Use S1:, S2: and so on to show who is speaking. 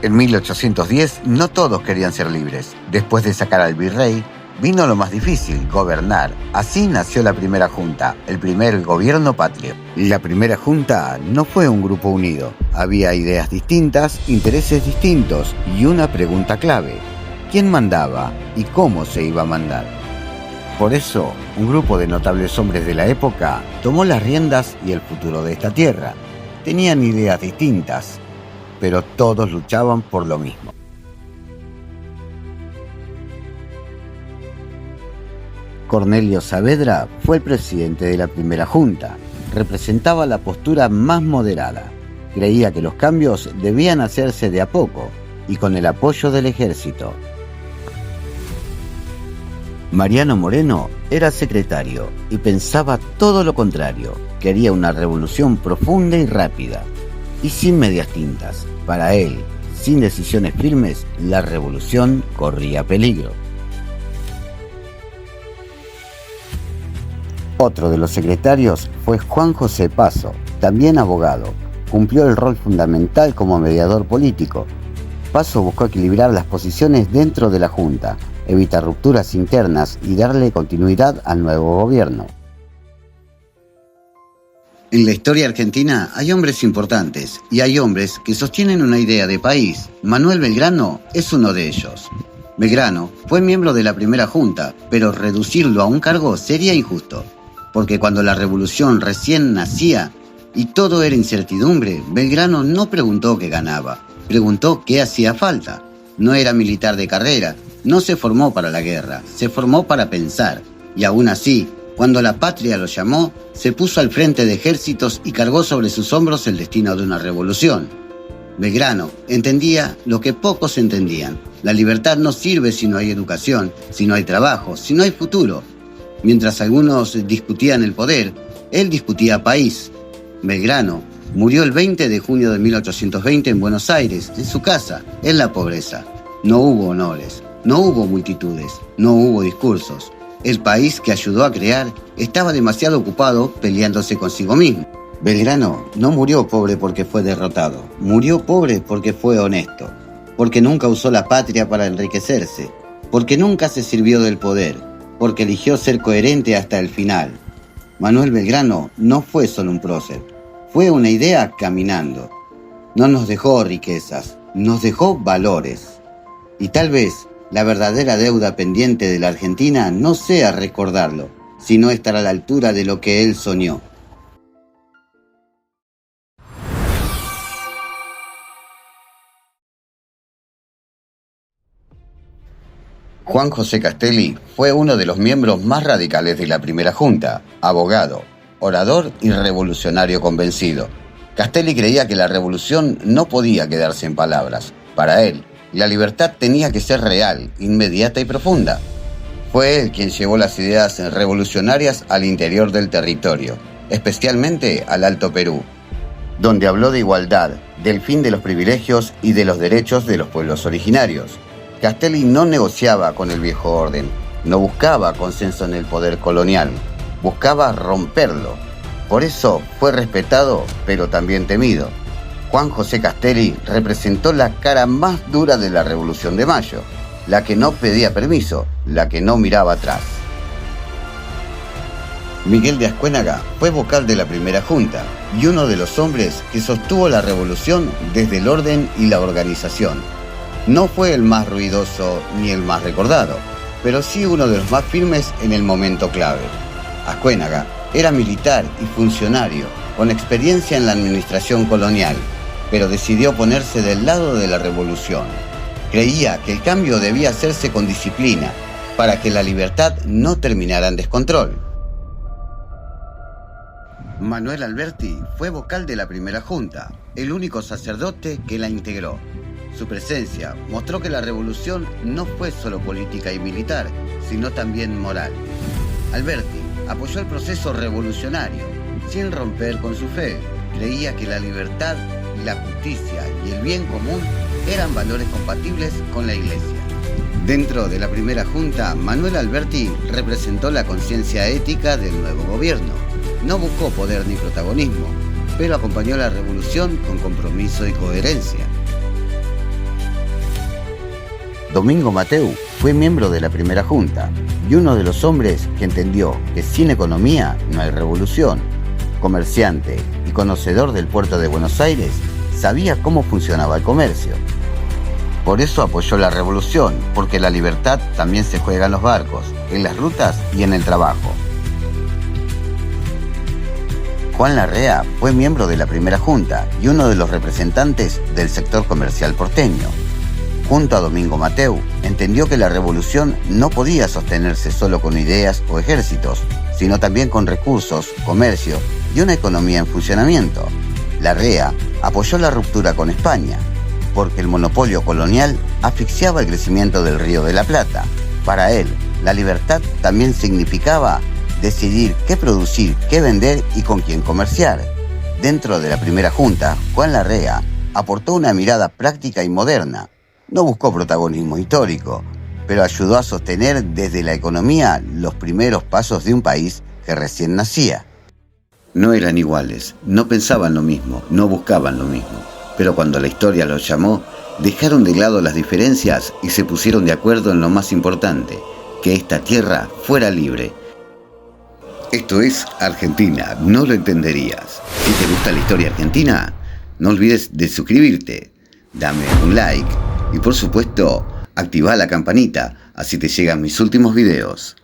S1: En 1810 no todos querían ser libres. Después de sacar al virrey, vino lo más difícil, gobernar. Así nació la primera junta, el primer gobierno patrio. La primera junta no fue un grupo unido. Había ideas distintas, intereses distintos y una pregunta clave: ¿quién mandaba y cómo se iba a mandar? Por eso, un grupo de notables hombres de la época tomó las riendas y el futuro de esta tierra. Tenían ideas distintas, pero todos luchaban por lo mismo. Cornelio Saavedra fue el presidente de la primera junta. Representaba la postura más moderada. Creía que los cambios debían hacerse de a poco y con el apoyo del ejército. Mariano Moreno era secretario y pensaba todo lo contrario. Quería una revolución profunda y rápida, y sin medias tintas. Para él, sin decisiones firmes, la revolución corría peligro. Otro de los secretarios fue Juan José Paso, también abogado. Cumplió el rol fundamental como mediador político. Paso buscó equilibrar las posiciones dentro de la Junta, evitar rupturas internas y darle continuidad al nuevo gobierno. En la historia argentina hay hombres importantes y hay hombres que sostienen una idea de país. Manuel Belgrano es uno de ellos. Belgrano fue miembro de la primera junta, pero reducirlo a un cargo sería injusto, porque cuando la revolución recién nacía y todo era incertidumbre, Belgrano no preguntó qué ganaba, preguntó qué hacía falta. No era militar de carrera, no se formó para la guerra, se formó para pensar, y aún así, cuando la patria lo llamó, se puso al frente de ejércitos y cargó sobre sus hombros el destino de una revolución. Belgrano entendía lo que pocos entendían: la libertad no sirve si no hay educación, si no hay trabajo, si no hay futuro. Mientras algunos discutían el poder, él discutía país. Belgrano murió el 20 de junio de 1820 en Buenos Aires, en su casa, en la pobreza. No hubo honores, no hubo multitudes, no hubo discursos. El país que ayudó a crear estaba demasiado ocupado peleándose consigo mismo. Belgrano no murió pobre porque fue derrotado, murió pobre porque fue honesto, porque nunca usó la patria para enriquecerse, porque nunca se sirvió del poder, porque eligió ser coherente hasta el final. Manuel Belgrano no fue solo un prócer, fue una idea caminando. No nos dejó riquezas, nos dejó valores. Y tal vez la verdadera deuda pendiente de la Argentina no sea recordarlo, sino estar a la altura de lo que él soñó. Juan José Castelli fue uno de los miembros más radicales de la primera junta, abogado, orador y revolucionario convencido. Castelli creía que la revolución no podía quedarse en palabras. Para él, la libertad tenía que ser real, inmediata y profunda. Fue él quien llevó las ideas revolucionarias al interior del territorio, especialmente al Alto Perú, donde habló de igualdad, del fin de los privilegios y de los derechos de los pueblos originarios. Castelli no negociaba con el viejo orden, no buscaba consenso en el poder colonial, buscaba romperlo. Por eso fue respetado, pero también temido. Juan José Castelli representó la cara más dura de la Revolución de Mayo, la que no pedía permiso, la que no miraba atrás. Miguel de Ascuénaga fue vocal de la primera junta y uno de los hombres que sostuvo la revolución desde el orden y la organización. No fue el más ruidoso ni el más recordado, pero sí uno de los más firmes en el momento clave. Ascuénaga era militar y funcionario, con experiencia en la administración colonial, pero decidió ponerse del lado de la revolución. Creía que el cambio debía hacerse con disciplina, para que la libertad no terminara en descontrol. Manuel Alberti fue vocal de la primera junta, el único sacerdote que la integró. Su presencia mostró que la revolución no fue solo política y militar, sino también moral. Alberti apoyó el proceso revolucionario, sin romper con su fe. Creía que la libertad, la justicia y el bien común eran valores compatibles con la Iglesia. Dentro de la primera junta, Manuel Alberti representó la conciencia ética del nuevo gobierno. No buscó poder ni protagonismo, pero acompañó la revolución con compromiso y coherencia. Domingo Mateu fue miembro de la primera junta y uno de los hombres que entendió que sin economía no hay revolución. Comerciante y conocedor del puerto de Buenos Aires, sabía cómo funcionaba el comercio. Por eso apoyó la revolución, porque la libertad también se juega en los barcos, en las rutas y en el trabajo. Juan Larrea fue miembro de la primera junta y uno de los representantes del sector comercial porteño. Junto a Domingo Mateu, entendió que la revolución no podía sostenerse solo con ideas o ejércitos, sino también con recursos, comercio y una economía en funcionamiento. Larrea apoyó la ruptura con España, porque el monopolio colonial asfixiaba el crecimiento del Río de la Plata. Para él, la libertad también significaba decidir qué producir, qué vender y con quién comerciar. Dentro de la primera junta, Juan Larrea aportó una mirada práctica y moderna. No buscó protagonismo histórico, pero ayudó a sostener desde la economía los primeros pasos de un país que recién nacía. No eran iguales, no pensaban lo mismo, no buscaban lo mismo. Pero cuando la historia los llamó, dejaron de lado las diferencias y se pusieron de acuerdo en lo más importante, que esta tierra fuera libre. Esto es Argentina, no lo entenderías. Si te gusta la historia argentina, no olvides de suscribirte, dame un like y por supuesto, activa la campanita, así te llegan mis últimos videos.